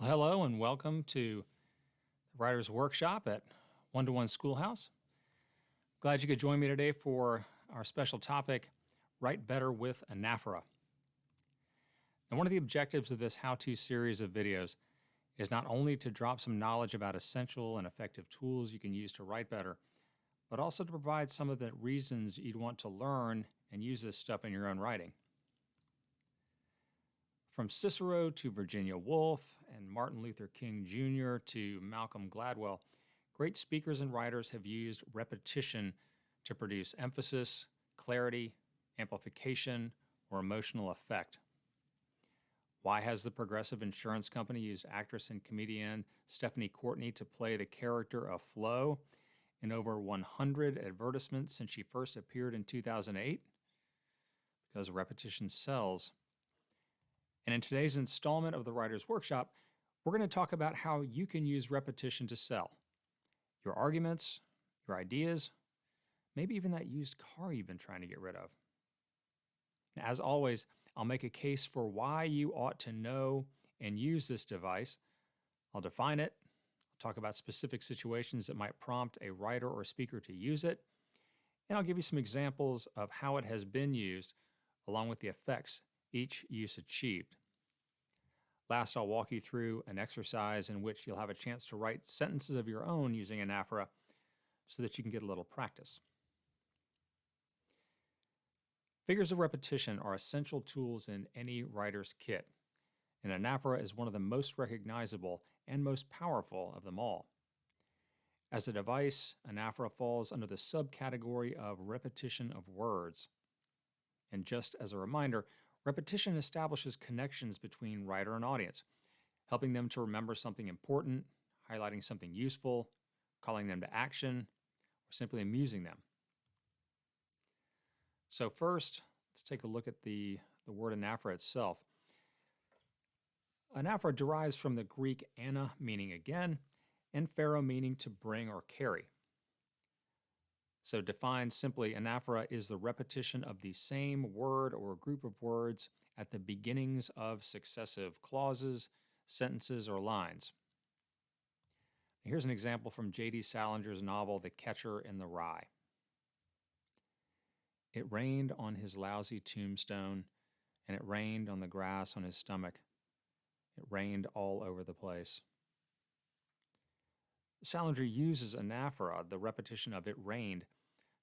Well, hello and welcome to the Writer's Workshop at One-to-One Schoolhouse. Glad you could join me today for our special topic, Write Better with ANAPHORA. And one of the objectives of this how-to series of videos is not only to drop some knowledge about essential and effective tools you can use to write better, but also to provide some of the reasons you'd want to learn and use this stuff in your own writing. From Cicero to Virginia Woolf and Martin Luther King Jr. to Malcolm Gladwell, great speakers and writers have used repetition to produce emphasis, clarity, amplification, or emotional effect. Why has the Progressive Insurance Company used actress and comedian Stephanie Courtney to play the character of Flo in over 100 advertisements since she first appeared in 2008? Because repetition sells. And in today's installment of the Writer's Workshop, we're going to talk about how you can use repetition to sell your arguments, your ideas, maybe even that used car you've been trying to get rid of. As always, I'll make a case for why you ought to know and use this device. I'll define it. I'll talk about specific situations that might prompt a writer or speaker to use it. And I'll give you some examples of how it has been used, along with the effects each use achieved. Last, I'll walk you through an exercise in which you'll have a chance to write sentences of your own using ANAPHORA so that you can get a little practice. Figures of repetition are essential tools in any writer's kit, and ANAPHORA is one of the most recognizable and most powerful of them all. As a device, ANAPHORA falls under the subcategory of repetition of words. And just as a reminder, repetition establishes connections between writer and audience, helping them to remember something important, highlighting something useful, calling them to action, or simply amusing them. So first, let's take a look at the word ANAPHORA itself. ANAPHORA derives from the Greek ana, meaning again, and phero, meaning to bring or carry. So defined simply, ANAPHORA is the repetition of the same word or group of words at the beginnings of successive clauses, sentences, or lines. Here's an example from J.D. Salinger's novel, The Catcher in the Rye. It rained on his lousy tombstone, and it rained on the grass on his stomach. It rained all over the place. Salinger uses ANAPHORA, the repetition of "it rained,"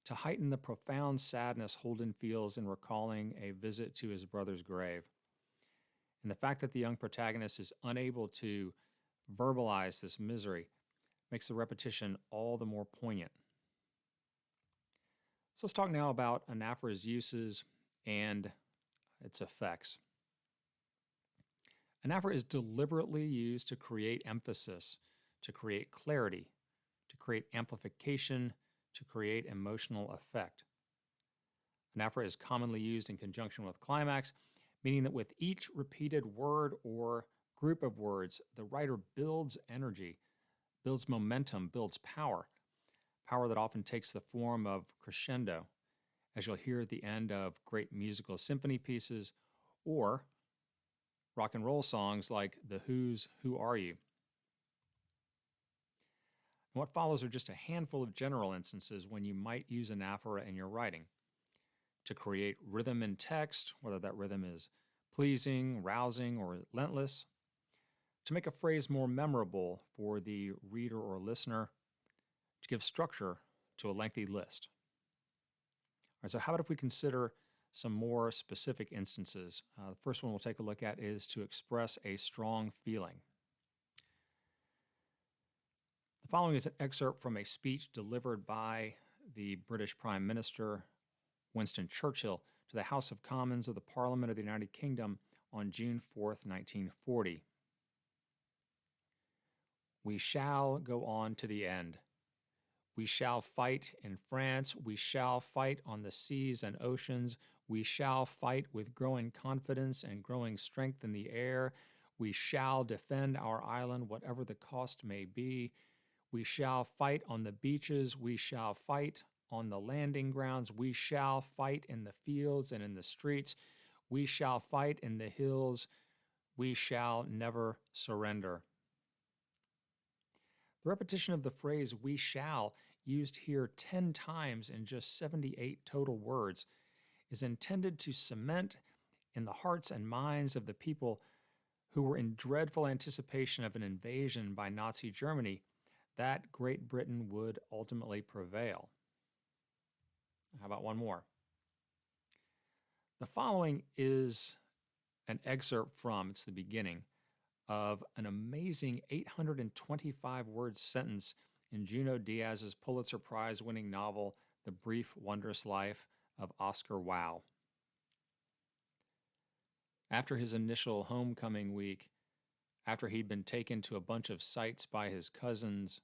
to heighten the profound sadness Holden feels in recalling a visit to his brother's grave. And the fact that the young protagonist is unable to verbalize this misery makes the repetition all the more poignant. So let's talk now about ANAPHORA's uses and its effects. ANAPHORA is deliberately used to create emphasis, to create clarity, to create amplification, to create emotional effect. ANAPHORA is commonly used in conjunction with climax, meaning that with each repeated word or group of words, the writer builds energy, builds momentum, builds power that often takes the form of crescendo, as you'll hear at the end of great musical symphony pieces or rock and roll songs like The Who's Who Are You? And what follows are just a handful of general instances when you might use ANAPHORA in your writing. To create rhythm in text, whether that rhythm is pleasing, rousing, or relentless. To make a phrase more memorable for the reader or listener. To give structure to a lengthy list. All right, so how about if we consider some more specific instances? The first one we'll take a look at is to express a strong feeling. The following is an excerpt from a speech delivered by the British Prime Minister Winston Churchill to the House of Commons of the Parliament of the United Kingdom on June 4th, 1940. We shall go on to the end. We shall fight in France. We shall fight on the seas and oceans. We shall fight with growing confidence and growing strength in the air. We shall defend our island, whatever the cost may be. We shall fight on the beaches. We shall fight on the landing grounds. We shall fight in the fields and in the streets. We shall fight in the hills. We shall never surrender. The repetition of the phrase we shall, used here 10 times in just 78 total words, is intended to cement in the hearts and minds of the people who were in dreadful anticipation of an invasion by Nazi Germany that Great Britain would ultimately prevail. How about one more? The following is an excerpt from, it's the beginning, of an amazing 825-word sentence in Junot Diaz's Pulitzer Prize-winning novel, The Brief, Wondrous Life of Oscar Wilde. After his initial homecoming week, after he'd been taken to a bunch of sights by his cousins,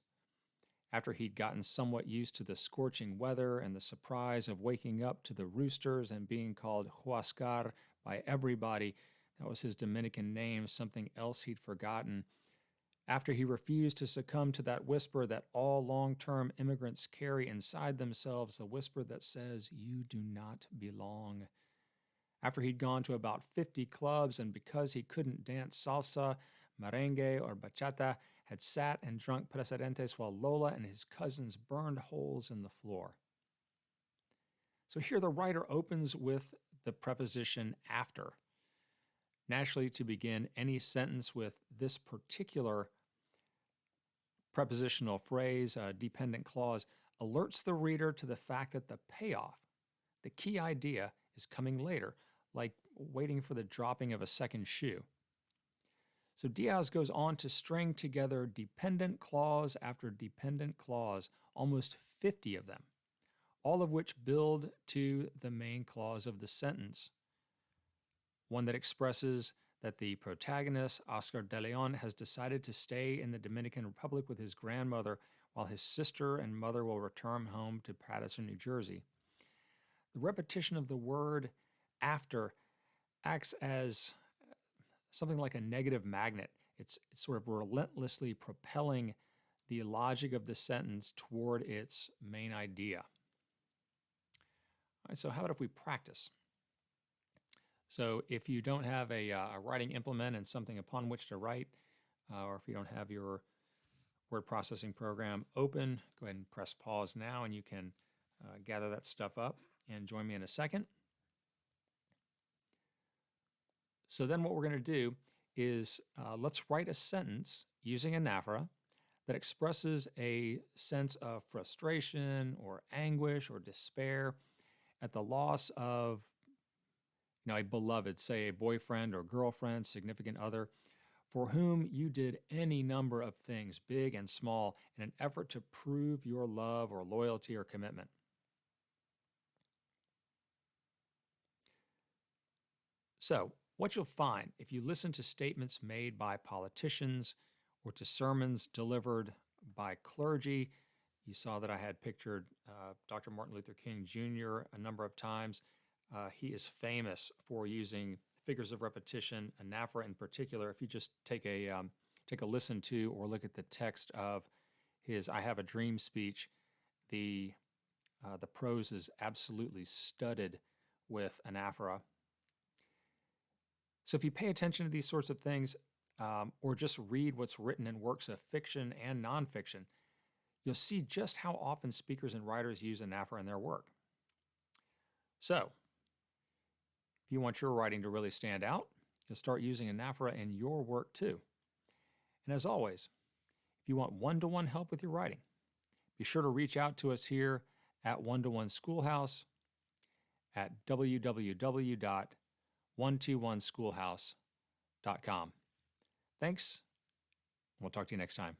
after he'd gotten somewhat used to the scorching weather and the surprise of waking up to the roosters and being called Huascar by everybody, that was his Dominican name, something else he'd forgotten, after he refused to succumb to that whisper that all long-term immigrants carry inside themselves, the whisper that says, "You do not belong." After he'd gone to about 50 clubs, and because he couldn't dance salsa, merengue, or bachata, had sat and drunk precedentes while Lola and his cousins burned holes in the floor. So here the writer opens with the preposition after. Naturally, to begin any sentence with this particular prepositional phrase, dependent clause, alerts the reader to the fact that the payoff, the key idea, is coming later, like waiting for the dropping of a second shoe. So Diaz goes on to string together dependent clause after dependent clause, almost 50 of them, all of which build to the main clause of the sentence, one that expresses that the protagonist, Oscar de Leon, has decided to stay in the Dominican Republic with his grandmother while his sister and mother will return home to Paterson, New Jersey. The repetition of the word after acts as something like a negative magnet. It's sort of relentlessly propelling the logic of the sentence toward its main idea. All right, so how about if we practice? So if you don't have a writing implement and something upon which to write, or if you don't have your word processing program open, go ahead and press pause now and you can gather that stuff up and join me in a second. So then what we're going to do is let's write a sentence using ANAPHORA that expresses a sense of frustration or anguish or despair at the loss of a beloved, say a boyfriend or girlfriend, significant other, for whom you did any number of things, big and small, in an effort to prove your love or loyalty or commitment. So, what you'll find if you listen to statements made by politicians or to sermons delivered by clergy, you saw that I had pictured Dr. Martin Luther King Jr. a number of times. He is famous for using figures of repetition, ANAPHORA in particular. If you just take a listen to or look at the text of his "I Have a Dream" speech, the prose is absolutely studded with ANAPHORA. So if you pay attention to these sorts of things, or just read what's written in works of fiction and nonfiction, you'll see just how often speakers and writers use ANAPHORA in their work. So, if you want your writing to really stand out, you'll start using ANAPHORA in your work too. And as always, if you want one-to-one help with your writing, be sure to reach out to us here at One-to-One Schoolhouse at www.121schoolhouse.com. Thanks, and we'll talk to you next time.